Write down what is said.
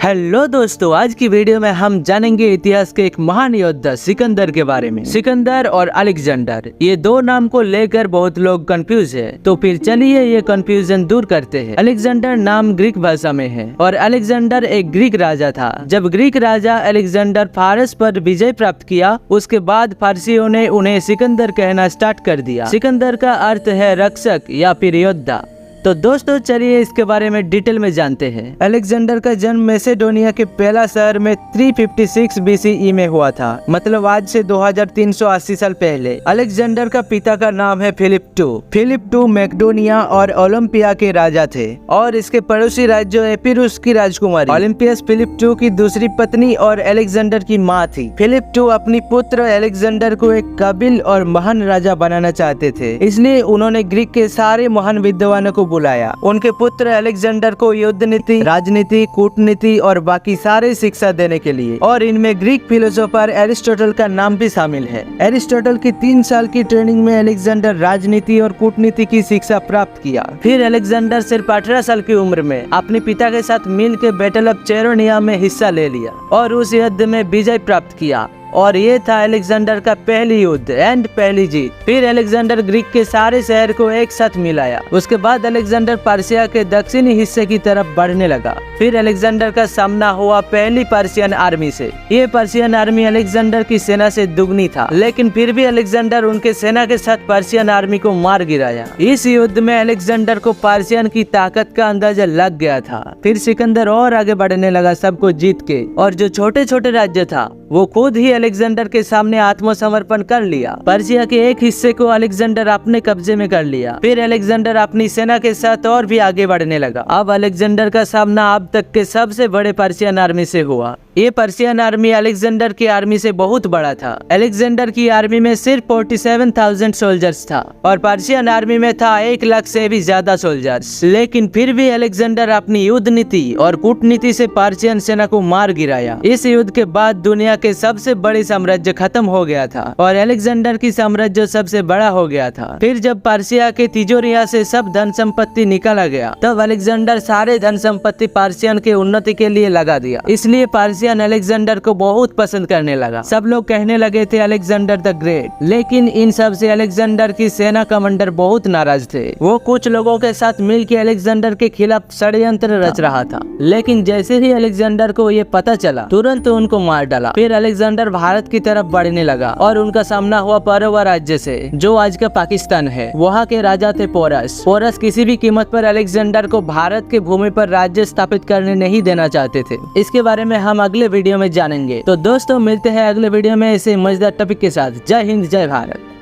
Hello दोस्तों, आज की वीडियो में हम जानेंगे इतिहास के एक महान योद्धा सिकंदर के बारे में। सिकंदर और अलेक्जेंडर, ये दो नाम को लेकर बहुत लोग कंफ्यूज है, तो फिर चलिए ये कंफ्यूजन दूर करते हैं। अलेक्जेंडर नाम ग्रीक भाषा में है और अलेक्जेंडर एक ग्रीक राजा था। जब ग्रीक राजा अलेक्जेंडर फारस पर विजय प्राप्त किया, उसके बाद फारसियों ने उन्हें सिकंदर कहना स्टार्ट कर दिया। सिकंदर का अर्थ है रक्षक या फिर योद्धा। तो दोस्तों चलिए इसके बारे में डिटेल में जानते हैं। अलेक्जेंडर का जन्म मैसेडोनिया के पहला शहर में 356 BCE में हुआ था, मतलब आज से 2380 साल पहले। अलेक्जेंडर का पिता का नाम है फिलिप II मैकेडोनिया और ओलंपिया के राजा थे और इसके पड़ोसी राज्य एपिरुस की राजकुमारी ओलंपियस फिलिप II की दूसरी पत्नी और अलेक्जेंडर की माँ थी। फिलिप II अपनी पुत्र अलेक्जेंडर को एक काबिल और महान राजा बनाना चाहते थे, इसलिए उन्होंने ग्रीक के सारे महान विद्वानों को बुलाया। उनके पुत्र अलेक्जेंडर को युद्ध नीति, राजनीति, कूटनीति और बाकी सारे शिक्षा देने के लिए, और इनमें ग्रीक फिलोसोफर एरिस्टोटल का नाम भी शामिल है। एरिस्टोटल की 3 साल की ट्रेनिंग में अलेक्जेंडर राजनीति और कूटनीति की शिक्षा प्राप्त किया। फिर अलेक्जेंडर सिर्फ 18 साल की उम्र में अपने पिता के साथ मिल के बैटल ऑफ चेरोनिया में हिस्सा ले लिया और उस युद्ध में विजय प्राप्त किया, और ये था अलेक्जेंडर का पहली युद्ध एंड पहली जीत। फिर अलेक्जेंडर ग्रीक के सारे शहर को एक साथ मिलाया। उसके बाद अलेक्जेंडर पर्शिया के दक्षिणी हिस्से की तरफ बढ़ने लगा। फिर अलेक्जेंडर का सामना हुआ पहली पर्शियन आर्मी से। ये पर्शियन आर्मी अलेक्जेंडर की सेना से दुगनी था, लेकिन फिर भी अलेक्जेंडर उनके सेना के साथ पर्शियन आर्मी को मार गिराया। इस युद्ध में अलेक्जेंडर को पर्शियन की ताकत का अंदाजा लग गया था। फिर सिकंदर और आगे बढ़ने लगा सबको जीत के, और जो छोटे छोटे राज्य था वो खुद ही अलेक्जेंडर के सामने आत्मसमर्पण कर लिया। पर्शिया के एक हिस्से को अलेक्जेंडर अपने कब्जे में कर लिया। फिर अलेक्जेंडर अपनी सेना के साथ और भी आगे बढ़ने लगा। अब अलेक्जेंडर का सामना अब तक के सबसे बड़े पर्शियन आर्मी से हुआ। ये पर्शियन आर्मी अलेक्जेंडर की आर्मी से बहुत बड़ा था। अलेक्जेंडर की आर्मी में सिर्फ 47,000 सोल्जर्स था और पर्शियन आर्मी में था 1 लाख से भी ज्यादा सोल्जर्स। लेकिन फिर भी अलेक्जेंडर अपनी युद्ध नीति और कूटनीति से पर्शियन सेना को मार गिराया। इस युद्ध के बाद दुनिया के सबसे बड़े साम्राज्य खत्म हो गया था और अलेक्जेंडर की साम्राज्य सबसे बड़ा हो गया था। फिर जब पर्शिया के तिजोरिया से सब धन संपत्ति निकाला गया, तब अलेक्जेंडर सारे धन संपत्ति पर्शियन के उन्नति के लिए लगा दिया। इसलिए पर्शियन अलेक्जेंडर को बहुत पसंद करने लगा। सब लोग कहने लगे थे अलेक्जेंडर द ग्रेट। लेकिन इन सब से अलेक्जेंडर की सेना कमांडर बहुत नाराज थे। वो कुछ लोगों के साथ मिलकर अलेक्जेंडर के खिलाफ षड्यंत्र रच रहा था, लेकिन जैसे ही अलेक्जेंडर को ये पता चला, तुरंत उनको मार डाला। फिर अलेक्जेंडर भारत की तरफ बढ़ने लगा और उनका सामना हुआ परोवा राज्य से, जो आज का पाकिस्तान है। वहाँ के राजा थे पोरस। किसी भी कीमत पर अलेक्जेंडर को भारत की भूमि पर राज्य स्थापित करने नहीं देना चाहते थे। इसके बारे में हम अगले वीडियो में जानेंगे। तो दोस्तों मिलते हैं अगले वीडियो में ऐसे मजेदार टॉपिक के साथ। जय हिंद, जय भारत।